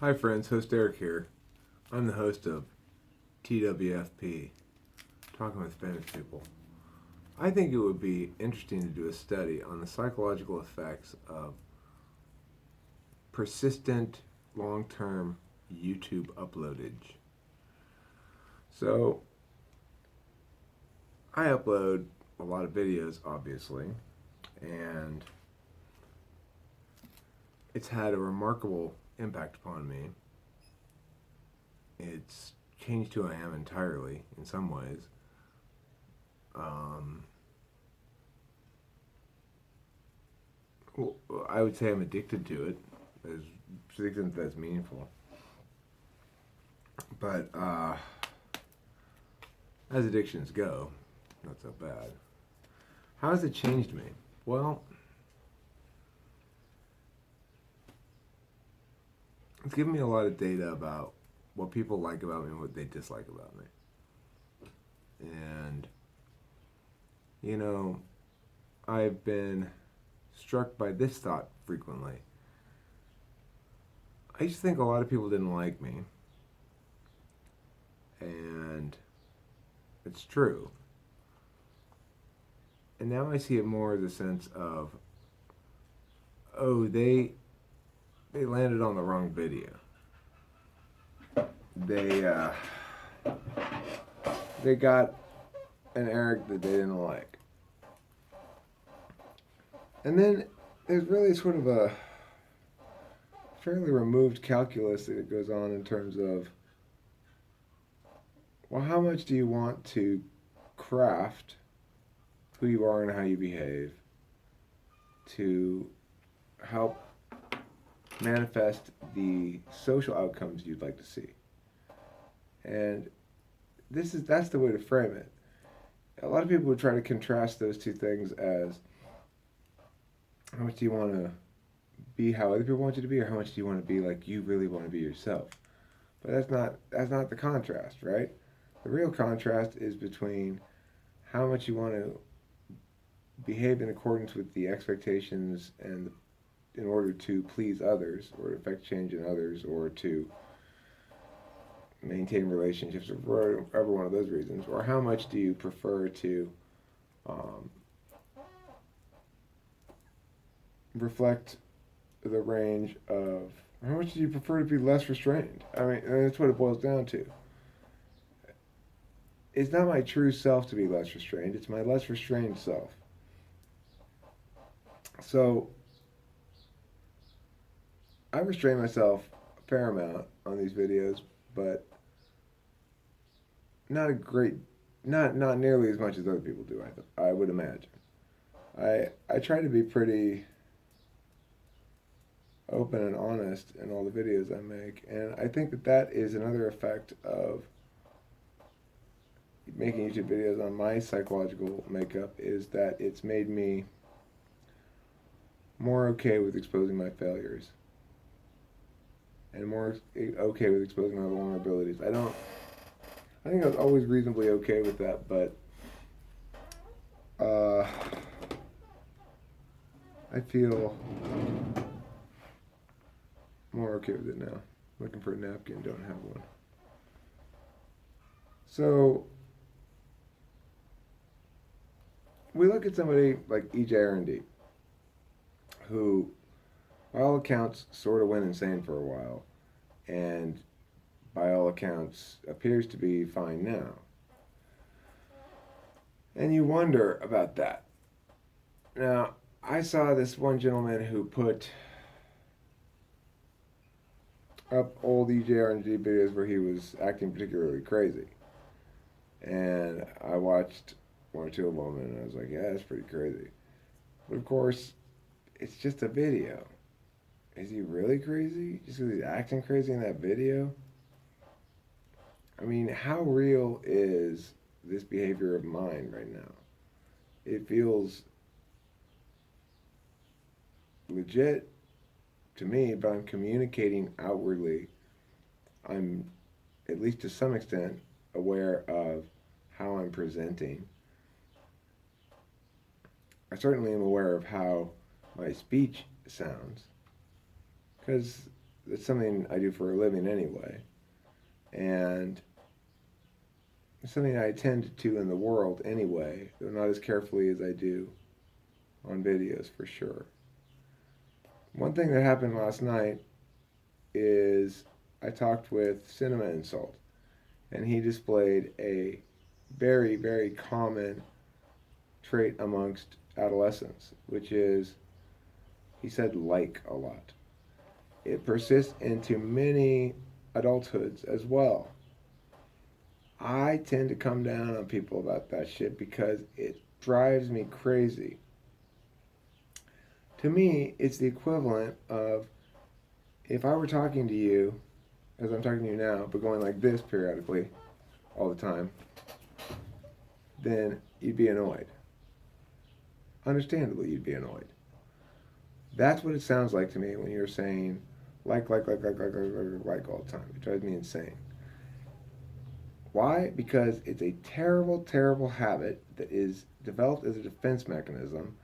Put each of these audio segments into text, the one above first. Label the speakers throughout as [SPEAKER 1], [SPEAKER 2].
[SPEAKER 1] Hi friends, host Eric here. I'm the host of TWFP, Talking with Famous People. I think it would be interesting to do a study on the psychological effects of persistent long-term YouTube uploadage. So, I upload a lot of videos, obviously, and it's had a remarkable impact upon me. It's changed who I am entirely in some ways. Um, well, I would say I'm addicted to it, as to the extent that's meaningful. But as addictions go, not so bad. How has it changed me? Well, it's given me a lot of data about what people like about me and what they dislike about me. And, you know, I've been struck by this thought frequently. I used to think a lot of people didn't like me, and it's true. And now I see it more as a sense of, oh, they landed on the wrong video. They they got an Eric that they didn't like. And then there's really sort of a fairly removed calculus that goes on in terms of, well, how much do you want to craft who you are and how you behave to help manifest the social outcomes you'd like to see? And that's the way to frame it. A lot of people would try to contrast those two things as, how much do you want to be how other people want you to be, or how much do you want to be like you really want to be yourself? But that's not the contrast, right? The real contrast is between how much you want to behave in accordance with the expectations and in order to please others or affect change in others or to maintain relationships or for whatever one of those reasons, or how much do you prefer to um, reflect the range of, how much do you prefer to be less restrained? I mean, that's what it boils down to. It's not my true self to be less restrained, it's my less restrained self. So I restrain myself a fair amount on these videos, but not a great, not nearly as much as other people do. I would imagine. I try to be pretty open and honest in all the videos I make, and I think that is another effect of making YouTube videos on my psychological makeup, is that it's made me more okay with exposing my failures and more okay with exposing my vulnerabilities. I think I was always reasonably okay with that, but uh, I feel more okay with it now. Looking for a napkin, don't have one. So we look at somebody like Ejarendee, who, by all accounts, sort of went insane for a while, and by all accounts, appears to be fine now. And you wonder about that. Now, I saw this one gentleman who put up old Ejarendee videos where he was acting particularly crazy. And I watched one or two of them, and I was like, yeah, that's pretty crazy. But of course, it's just a video. Is he really crazy? Just because he's acting crazy in that video? I mean, how real is this behavior of mine right now? It feels legit to me, but I'm communicating outwardly. I'm, at least to some extent, aware of how I'm presenting. I certainly am aware of how my speech sounds, because it's something I do for a living anyway, and it's something I attend to in the world anyway, though not as carefully as I do on videos for sure. One thing that happened last night is I talked with Cinema Insult, and he displayed a very, very common trait amongst adolescents, which is he said like a lot. It persists into many adulthoods as well. I tend to come down on people about that shit because it drives me crazy. To me, it's the equivalent of if I were talking to you, as I'm talking to you now, but going like this periodically all the time, then you'd be annoyed. Understandably, you'd be annoyed. That's what it sounds like to me when you're saying like all the time. It drives me insane. Why? Because it's a terrible, terrible habit that is developed as a defense mechanism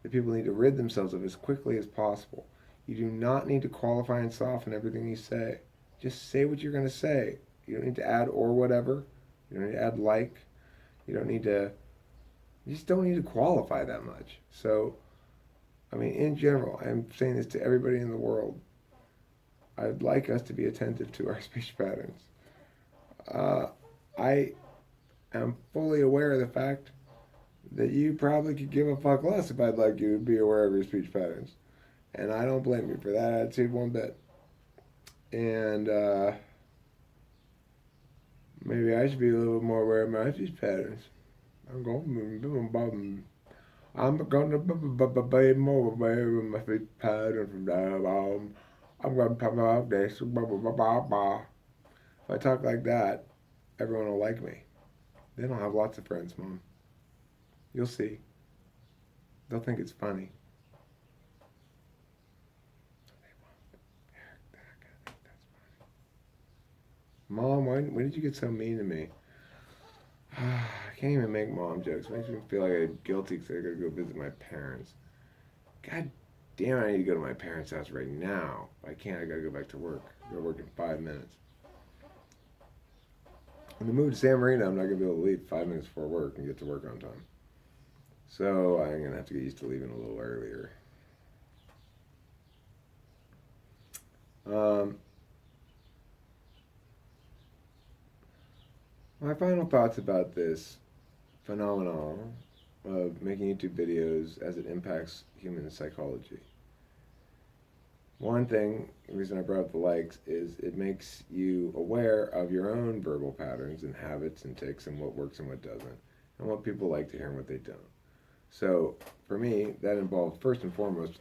[SPEAKER 1] that people need to rid themselves of as quickly as possible. You do not need to qualify and soften everything you say. Just say what you're going to say. You don't need to add or whatever. You don't need to add like. You don't need to. You just don't need to qualify that much. So, I mean, in general, I'm saying this to everybody in the world. I'd like us to be attentive to our speech patterns. I am fully aware of the fact that you probably could give a fuck less if I'd like you to be aware of your speech patterns. And I don't blame you for that attitude one bit. And maybe I should be a little bit more aware of my speech patterns. I'm going to be more aware of my speech patterns from now on. I'm going to talk about this. If I talk like that, everyone will like me. Then I'll have lots of friends, Mom. You'll see. They'll think it's funny. Mom, when did you get so mean to me? I can't even make mom jokes. It makes me feel like I'm guilty because I gotta go visit my parents. God damn, I need to go to my parents' house right now. If I can't, I gotta go back to work. I gotta work in 5 minutes. When I move to San Marino, I'm not gonna be able to leave 5 minutes before work and get to work on time. So I'm gonna have to get used to leaving a little earlier. My final thoughts about this phenomenon of making YouTube videos as it impacts human psychology. One thing, the reason I brought up the likes, is it makes you aware of your own verbal patterns and habits and tics and what works and what doesn't, and what people like to hear and what they don't. So for me, that involved first and foremost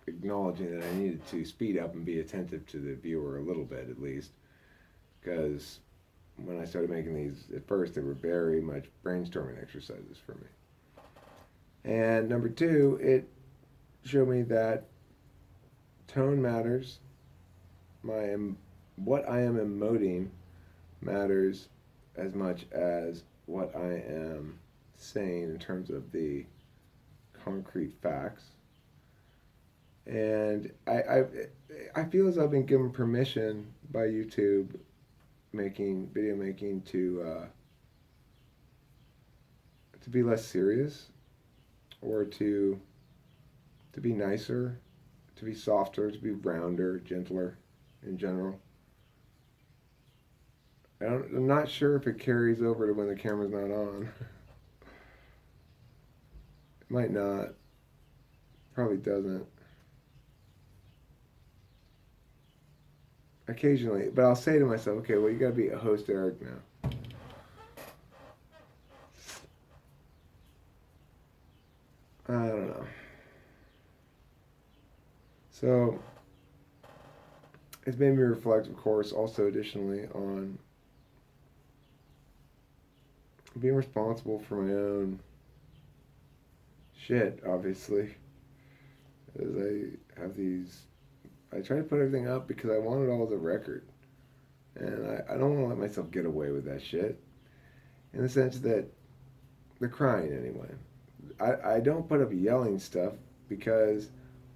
[SPEAKER 1] acknowledging that I needed to speed up and be attentive to the viewer a little bit at least, because when I started making these at first, they were very much brainstorming exercises for me. And number two, it showed me that tone matters. What I am emoting matters as much as what I am saying in terms of the concrete facts. And I feel as though I've been given permission by YouTube video making to be less serious, or to be nicer, to be softer, to be rounder, gentler in general. I'm not sure if it carries over to when the camera's not on. It might not. Probably doesn't. Occasionally, but I'll say to myself, okay, well, you gotta be a host Eric now. I don't know. So, it's made me reflect, of course, also additionally on being responsible for my own shit, obviously. As I have these, I try to put everything up because I want it all as a record. And I don't want to let myself get away with that shit. In the sense that, the crying anyway. I don't put up yelling stuff because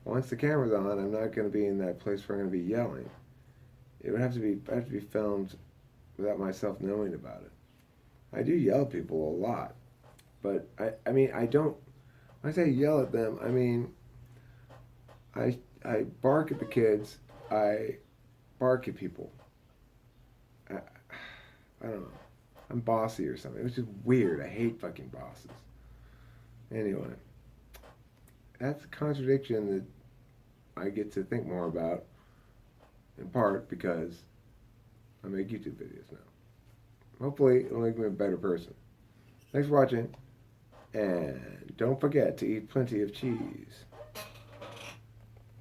[SPEAKER 1] once the camera's on, I'm not going to be in that place where I'm going to be yelling. it would have to be filmed without myself knowing about it. I do yell at people a lot, but I mean, I don't. When I say yell at them, I mean, I bark at the kids. I bark at people. I, I don't know. I'm bossy or something. It's just weird. I hate fucking bosses. Anyway, that's a contradiction that I get to think more about, in part because I make YouTube videos now. Hopefully, it'll make me a better person. Thanks for watching, and don't forget to eat plenty of cheese.